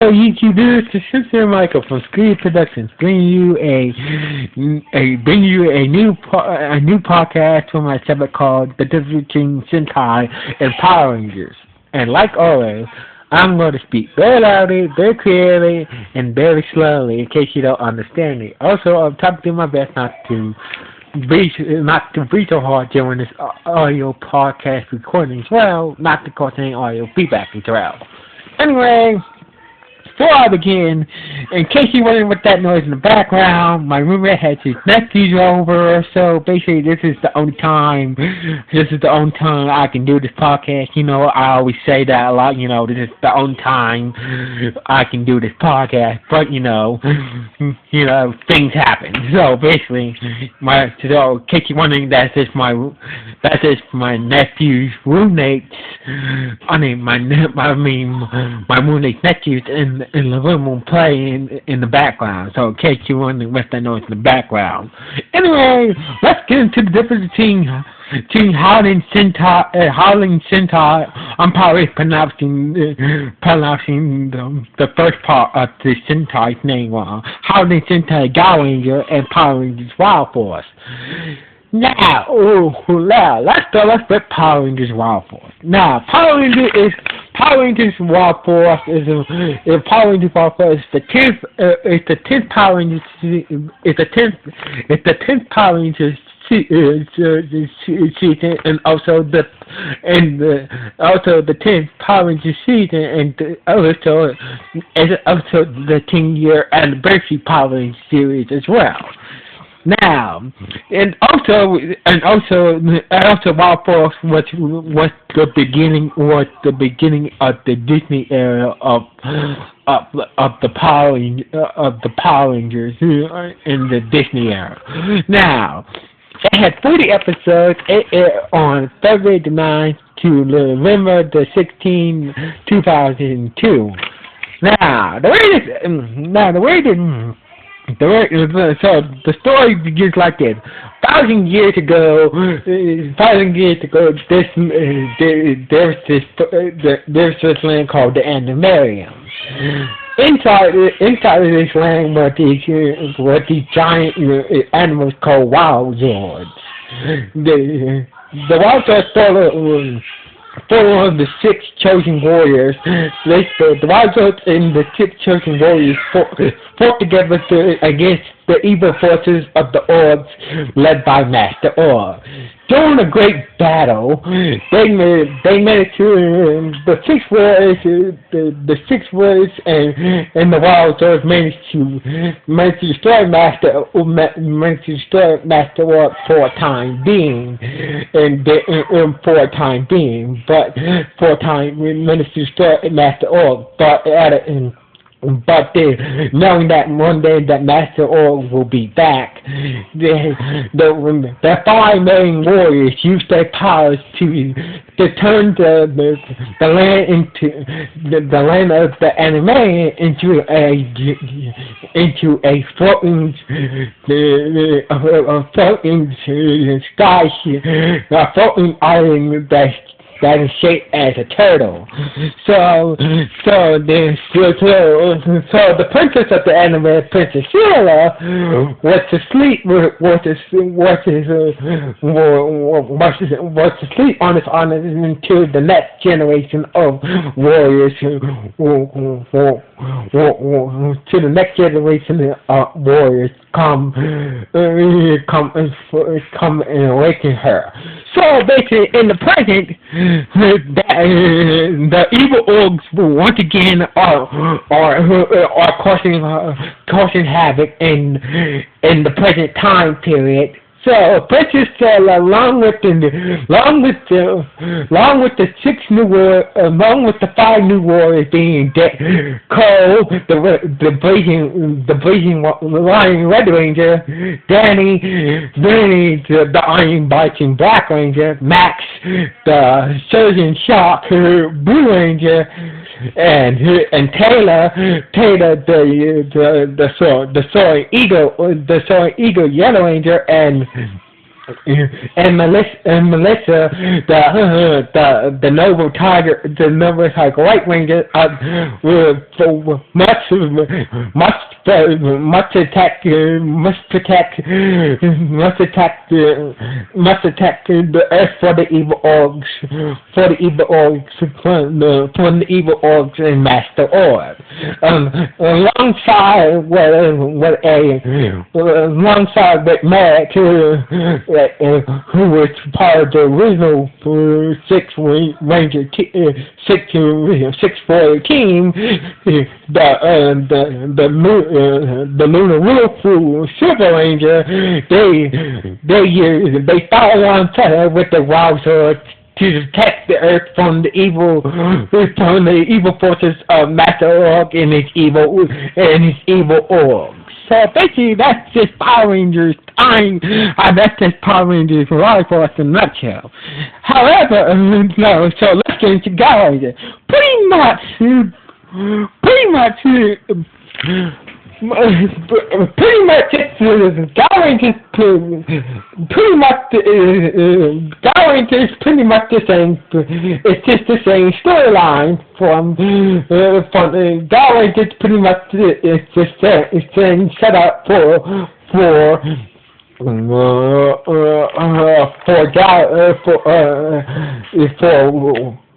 Hello, YouTube viewers. This is Sincere Michael from Screen Productions, bringing you a new podcast for my segment called "The Difference Between Sentai and Power Rangers." And like always, I'm going to speak very loudly, very clearly, and very slowly in case you don't understand me. Also, I'm trying to do my best not to breathe so hard during this audio podcast recording as well, not to cause any audio feedback throughout. Anyway. Before I begin, in case you're wondering what that noise in the background, my roommate has his nephews over, so basically this is the only time I can do this podcast. You know, I always say that a lot, this is the only time I can do this podcast, but things happen. So basically, in case you're wondering, that's just my nephew's roommates. My roommate's nephews in the room playing in the background. So in case you're wondering what's that noise in the background. Anyway, let's get into the difference between Howling Sentai. I'm probably pronouncing the first part of the Sentai's name wrong. Howling Sentai Gaoranger and Power Rangers Wild Force. Now, let's start with Power Rangers Wild Force. Now, Power Rangers Wild Force is the tenth Power Rangers. It's the tenth Power Rangers season, and also the 10th Power Rangers season, and also the 10-year anniversary Power Rangers series as well. Now, and also, Wild Force was the beginning of the Disney era of the Power Rangers in the Disney era. Now, it had 40 episodes. It aired on February the 9th to November the 16th, 2002. So the story begins like this. 1,000 years ago, there's this land called the Animarium. Inside of this land were these giant animals called wild zords. The wild zords four of the 6 chosen warriors. The wild zords and the 6 chosen warriors fought together against the evil forces of the Orgs, led by Master Org. During a great battle, they managed to the 6 warriors and the wild zords managed to destroy Master Org for a time being, managed to destroy Master Org, but knowing that one day that Master Org will be back, the 5 main warriors used their powers to turn the land of the anime into a floating island that is shaped as a turtle. So the princess of the anime, Princess Sheila, was to sleep on this island until the next generation of warriors come and awaken her. So basically, in the present, the evil orgs once again are causing havoc in the present time period. So Princess Stella, along with the 5 new warriors being Cole, the blazing Lion Red Ranger, Danny, the Iron Biting Black Ranger, Max, the Surgeon Shock Blue Ranger, and Taylor, the Soaring Eagle Yellow Ranger, and Melissa, the noble tiger, white ranger, must attack the earth for the evil orcs, from the evil orcs and Master Orc, alongside with Matt, who was part of the original six-four team, the Lunar Wolf Silver Ranger. They fought alongside with the Wild Sword to protect the Earth from the evil forces of Master Orc and his evil orcs. So basically, that's just Power Rangers. That's just Power Rangers Rally Force in a nutshell. However, no. So let's get into Gaoranger. Pretty much, Gaoranger is pretty much the same. It's just the same storyline from Gaoranger. Is pretty much it's just set up for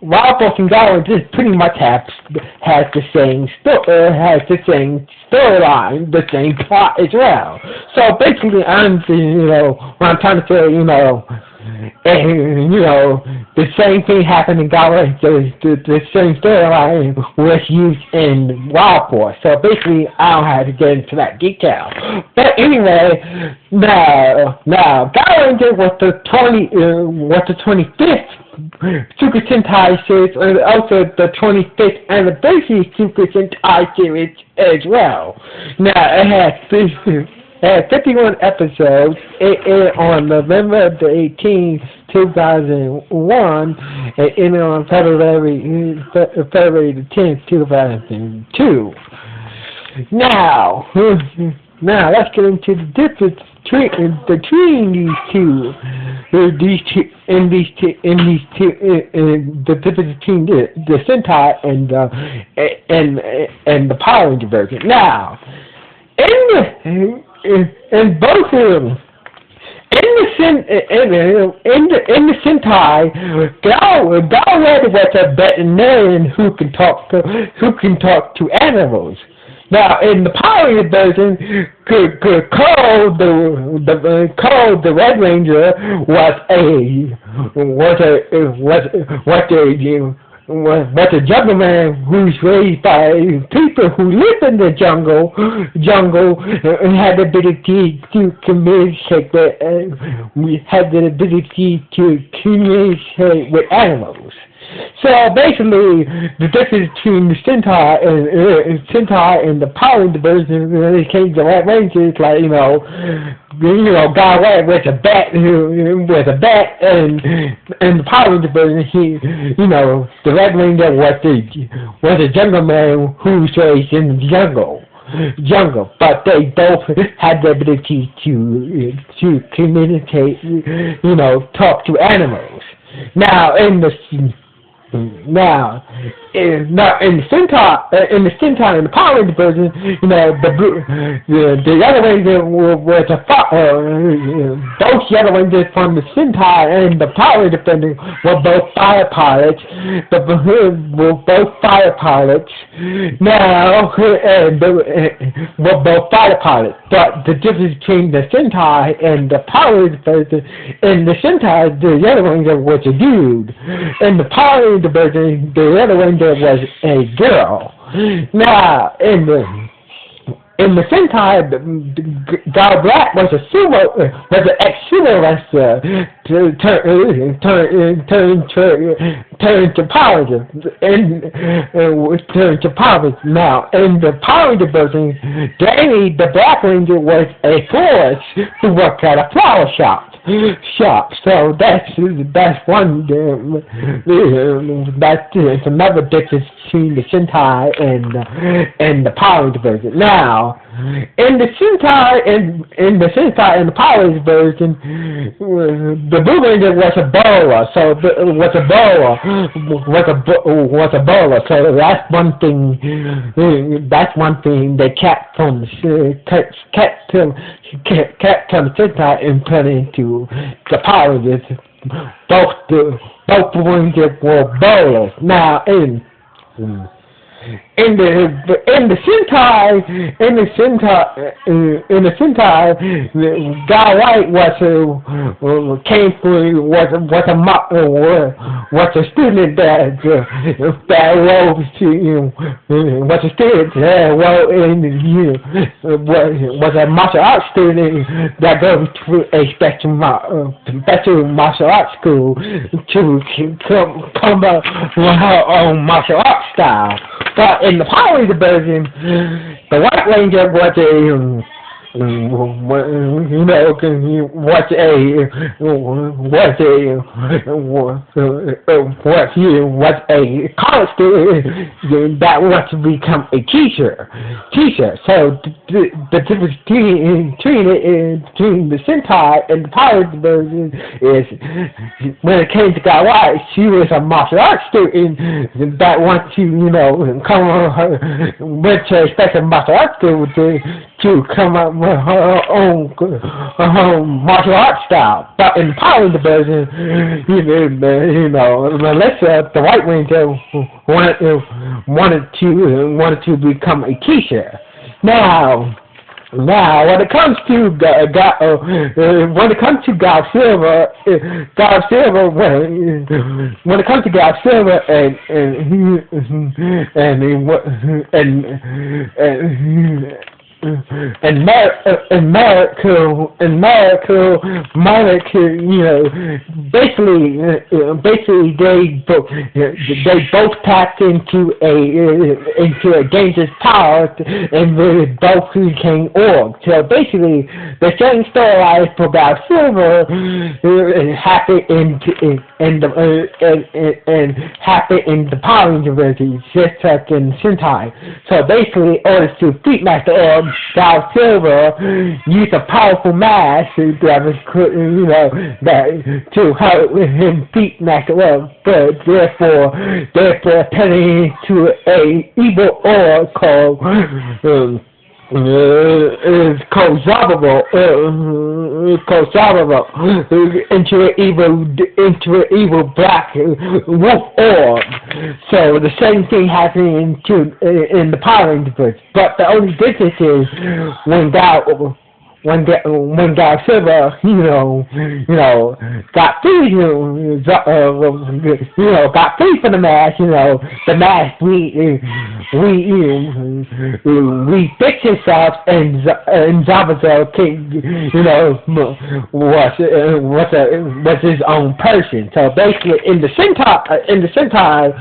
Wild Force and Gaoranger pretty much has the same storyline, the same plot as well. So basically, what I'm trying to say, the same thing happened in Gaoranger. The same storyline was used in Wild Force. So basically, I don't have to get into that detail. But anyway, now Gaoranger was the 25th Super Sentai series, and also the 25th anniversary Super Sentai series as well. Now, it had 51 episodes. It aired on November the 18th, 2001, and ended on February the 10th, 2002. Now, let's get into the difference between these two. The difference between the Sentai and the Power Ranger version. Now, in both of them, in the Sentai, Gaoranger was a veterinarian who can talk to animals. Now, in the Power Ranger version, Cole the Red Ranger was a jungle man who's raised by people who live in the jungle and had the ability to communicate with animals. So basically, the difference between the Sentai and the Power Ranger version when it came to Red Ranger is like, Gaoranger was a bat and the Power Ranger version, the Red Ranger was a jungle man who's raised in the jungle, but they both had the ability to communicate, talk to animals. Now, in the Sentai, in the Power Ranger version, the other Ranger was both the other Rangers from the Sentai and the Power Ranger version were both fire pilots. But the difference between the Sentai and the Power Ranger version, in the Sentai, the other Ranger was a dude. In the Power Ranger version, the other Ranger was a girl. Now, in the Sentai, Guy Black was an ex-sumo wrestler turned to Power Ranger, Now, in the Power Ranger version, Danny, the Black Ranger, was a florist who worked at a flower shop. shop. So that's one that's another difference between the Sentai and the Power Ranger version. Now, in the Sentai and the Power Ranger version, the Blue Ranger was a bowler. So was a bowler. So that's one thing. That's one thing they kept from the Sentai and put into the Power Rangers. Both Rangers were bowlers. Now in the Sentai, Guy White was a student that was a martial arts student that goes to a special martial arts school to come up with her own martial arts style. But in the Power Ranger version, the White Ranger was a college student that wants to become a teacher. So the difference between the Sentai and the Power Ranger version is when it came to Guy White, she was a martial arts student that wants to went to a special martial arts school to come up with her own martial arts style. But in the Power Ranger version, Melissa, the White Ranger, wanted to become a teacher. Now, when it comes to Guy Silver, when it comes to Guy Silver and basically they both tapped into a dangerous power and they both became org. So basically the same storyline for Guy Silver happened in the Power Ranger version, just like in Sentai. So basically, in order to defeat Master Org, Guy Silver used a powerful mask to help him defeat Master Org, but therefore turning into a evil org called Zababo into an evil black wolf orb. So the same thing happened in the Power Ranger verse, but the only difference is when Guy Silver, got free, got free from the mask, the mask we fixed himself and Zabuza was his own person. So basically, in the Sentai,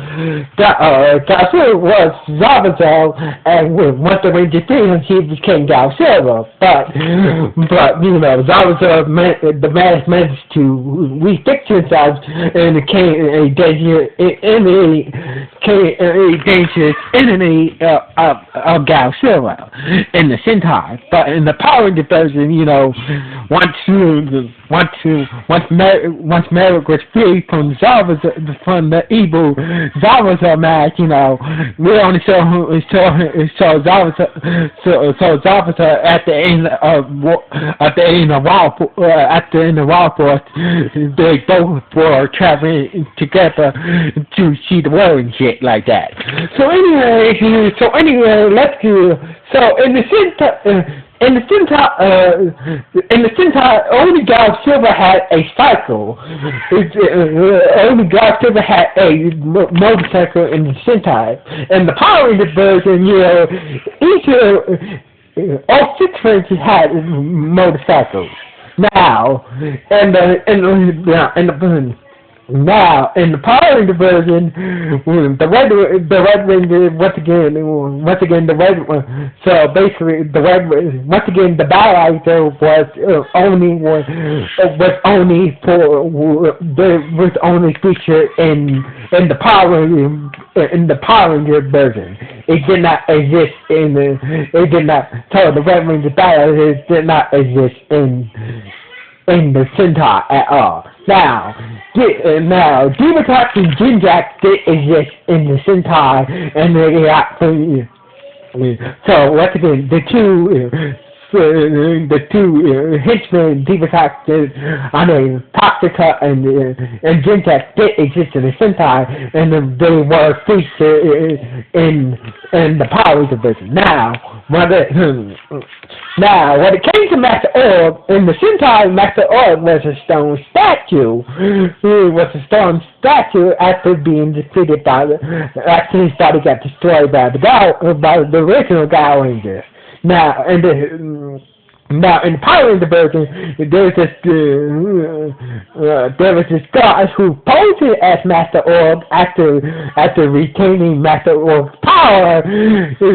Guy Silver was Zabuza, and once the Ranger freed him, he became Guy Silver, but Zabuza, the mask managed to refix himself and became a dangerous enemy of Guy Silver in the Sentai. But in the Power Ranger version, once Merrick was free from the evil Zabuza mask, we only saw Zabuza at the end of Wild Force. They both were traveling together to see the world and shit like that. So anyway, let's do. So in the Sentai, only Guy Silver had a cycle. Only Guy Silver had a motorcycle in the Sentai. And the Power Ranger version, all 6 Rangers had motorcycles. Now, Now, in the Power Ranger version, the Red Ranger once again the Red. So basically, once again the Bioranger was only featured in the Power Ranger version. It did not exist the Red Ranger Bioranger did not exist in the Sentai at all. Now, Dematox and Jinjack did exist in the Sentai, and they got so once again the two henchmen, Dematox, Toxica and Jinjack did exist in the Sentai, and they were featured in the Power Ranger version. Now, when it came to Master Org, in the Sentai, Master Org was a stone statue. He was a stone statue after being defeated after his body got destroyed by the original Gaoranger. Now, in the Power Ranger version, there was this guy who posed as Master Org after retaining Master Org's power, who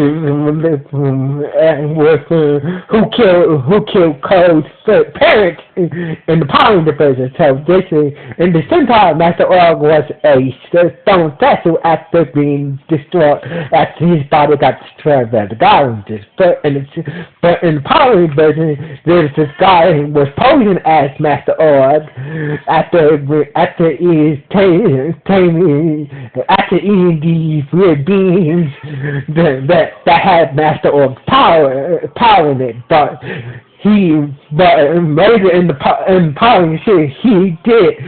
killed Code's parents in the Power Ranger version. So basically, in the Sentai, Master Org was a stone statue after being destroyed, after his body got destroyed by the Gaorangers. But in the Power Ranger version, there's this guy who was posing as Master Org after eating these weird beings that had Master Org's power in it, but later in the Power Ranger series, he did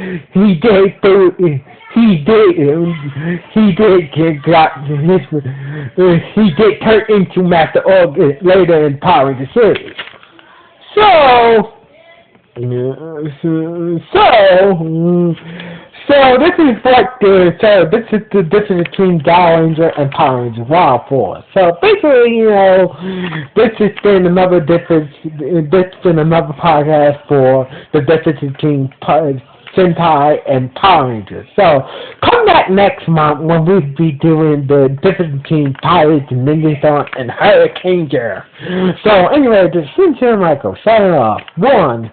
turn into Master Org later in Power Ranger series. So this is the difference between Gaoranger and Power Ranger Wild Force. So basically, this has been another difference. This has been another podcast for the difference between Sentai and Power Rangers. So come back next month when we'll be doing the difference between Pirates and Ninja Storm and Hurricaneger. So anyway, this is Sincere Michael signing off. 1,